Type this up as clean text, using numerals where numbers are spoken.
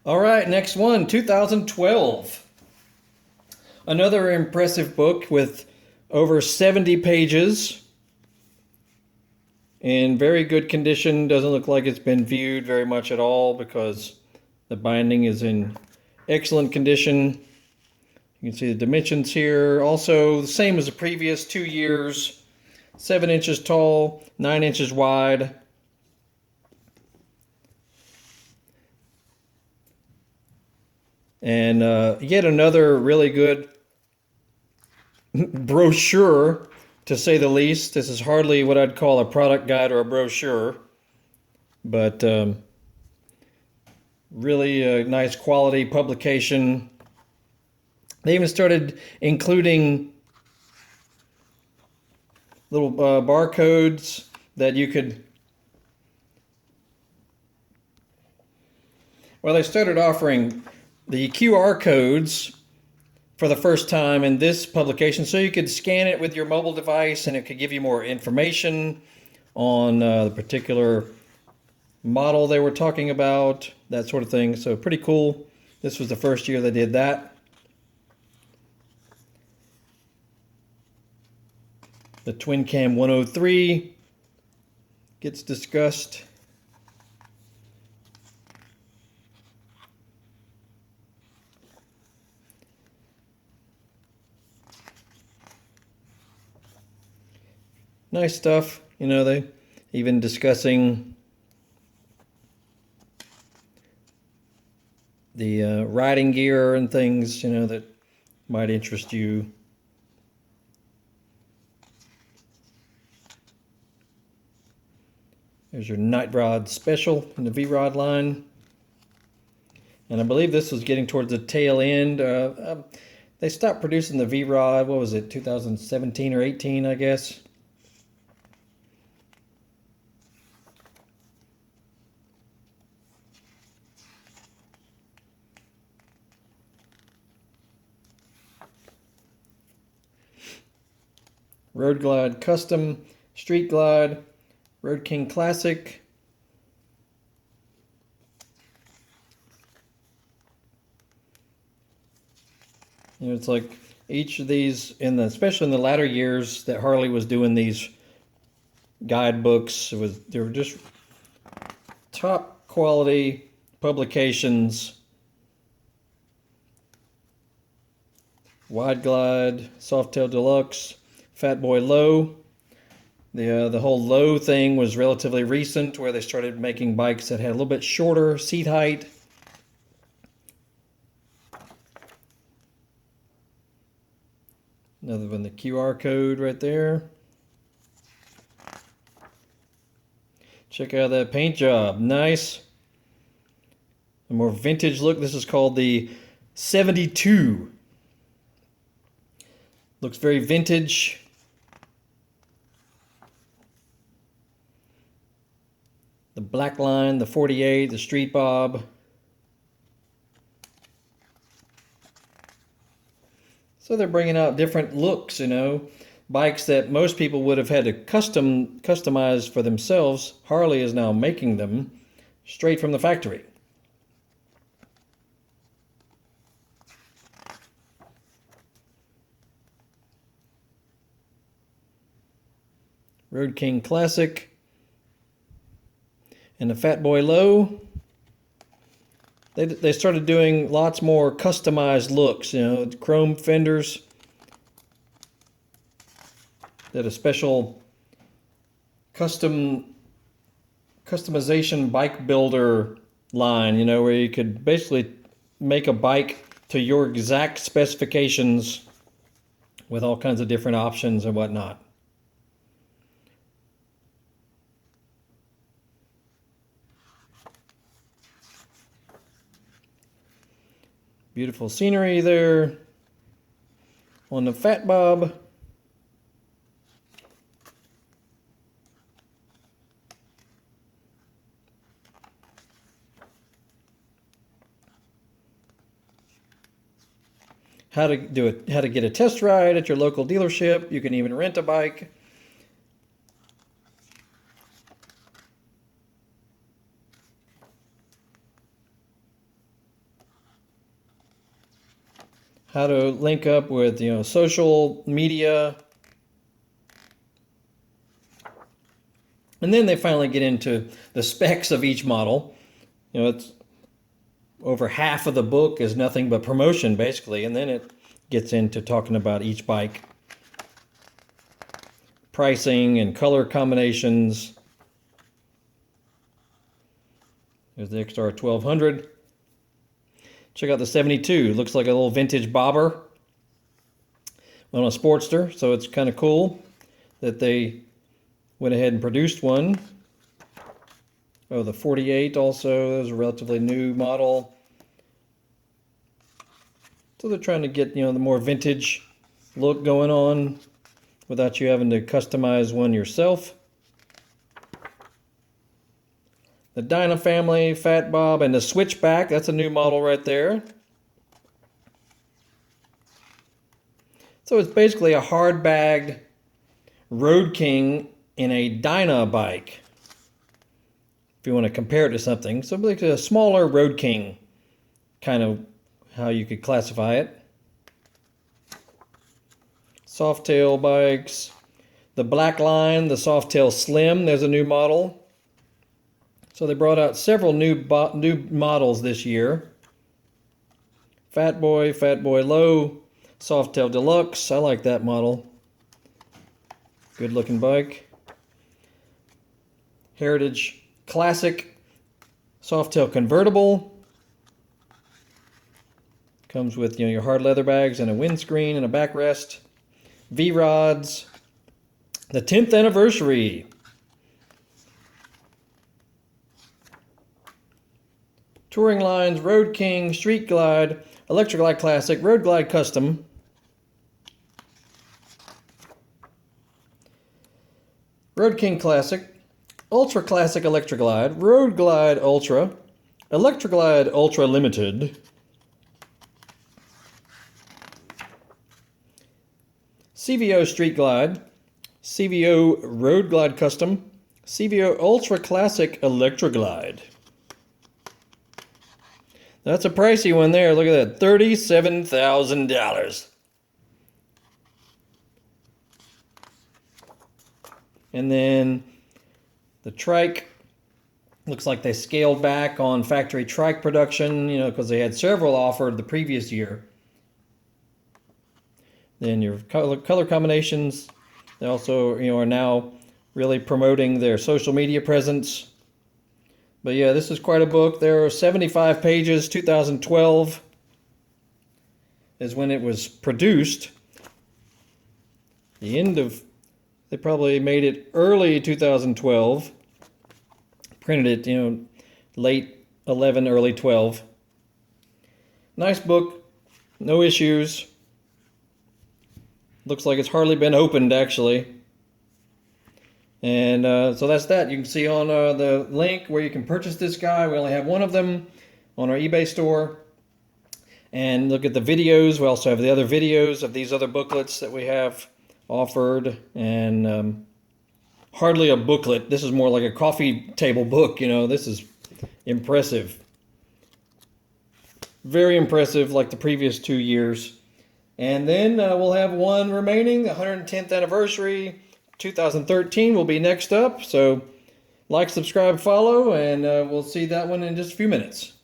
All right, next one, 2012. Another impressive book with over 70 pages in very good condition. Doesn't look like it's been viewed very much at all because the binding is in excellent condition. You can see the dimensions here. Also, the same as the previous 2 years. 7 inches tall, 9 inches wide. And yet another really good brochure, to say the least. This is hardly what I'd call a product guide or a brochure, but really a nice quality publication. They even started including little barcodes that you could, well, they started offering the QR codes for the first time in this publication, so you could scan it with your mobile device and it could give you more information on the particular model they were talking about, that sort of thing. So pretty cool. This was the first year they did that. The Twin Cam 103 gets discussed. Nice stuff. You know, they even discussing the riding gear and things, you know, that might interest you. There's your Night Rod Special in the V-Rod line. And I believe this was getting towards the tail end. They stopped producing the V-Rod, what was it, 2017 or 18, I guess. Road Glide Custom, Street Glide, Road King Classic. You know, it's like each of these, especially in the latter years that Harley was doing these guidebooks, they were just top quality publications. Wide Glide, Softail Deluxe, Fat Boy Low. The whole low thing was relatively recent, where they started making bikes that had a little bit shorter seat height. Another one, the QR code right there. Check out that paint job, nice. A more vintage look. This is called the 72. Looks very vintage. The black line, the 48, the Street Bob. So they're bringing out different looks, you know. Bikes that most people would have had to customize for themselves. Harley is now making them straight from the factory. Road King Classic. And the Fat Boy Low, they started doing lots more customized looks, you know, chrome fenders. Did a special customization bike builder line, you know, where you could basically make a bike to your exact specifications with all kinds of different options and whatnot. Beautiful scenery there on the Fat Bob. How to get a test ride at your local dealership. You can even rent a bike. how to link up with, social media. And then they finally get into the specs of each model. It's over half of the book is nothing but promotion, basically. And then it gets into talking about each bike. Pricing and color combinations. There's the XR 1200. Check out the 72. Looks like a little vintage bobber on a Sportster. So it's kind of cool that they went ahead and produced one. Oh, the 48 also is a relatively new model. So they're trying to get, the more vintage look going on without you having to customize one yourself. The DYNA family, Fat Bob, and the Switchback. That's a new model right there. So it's basically a hard-bagged Road King in a DYNA bike, if you want to compare it to something. So like a smaller Road King, kind of how you could classify it. Softail bikes. The Black Line, the Softail Slim, there's a new model. So they brought out several new models this year. Fat Boy Low, Softail Deluxe. I like that model. Good looking bike. Heritage Classic, Softail Convertible. Comes with your hard leather bags and a windscreen and a backrest. V-Rods. The 10th anniversary. Touring Lines, Road King, Street Glide, Electra Glide Classic, Road Glide Custom. Road King Classic, Ultra Classic Electra Glide, Road Glide Ultra, Electra Glide Ultra Limited, CVO Street Glide, CVO Road Glide Custom, CVO Ultra Classic Electra Glide. That's a pricey one there. Look at that, $37,000. And then the trike, looks like they scaled back on factory trike production, because they had several offered the previous year. Then your color combinations, they also, are now really promoting their social media presence. But yeah, this is quite a book. There are 75 pages. 2012 is when it was produced. They probably made it early 2012. Printed it, late 11, early 12. Nice book. No issues. Looks like it's hardly been opened, actually. And so that's that. You can see on the link where you can purchase this guy. We only have one of them on our eBay store. And look at the videos. We also have the other videos of these other booklets that we have offered. And hardly a booklet. This is more like a coffee table book. This is impressive. Very impressive, like the previous 2 years. And then we'll have one remaining, the 110th anniversary. 2013 will be next up, so like, subscribe, follow, and we'll see that one in just a few minutes.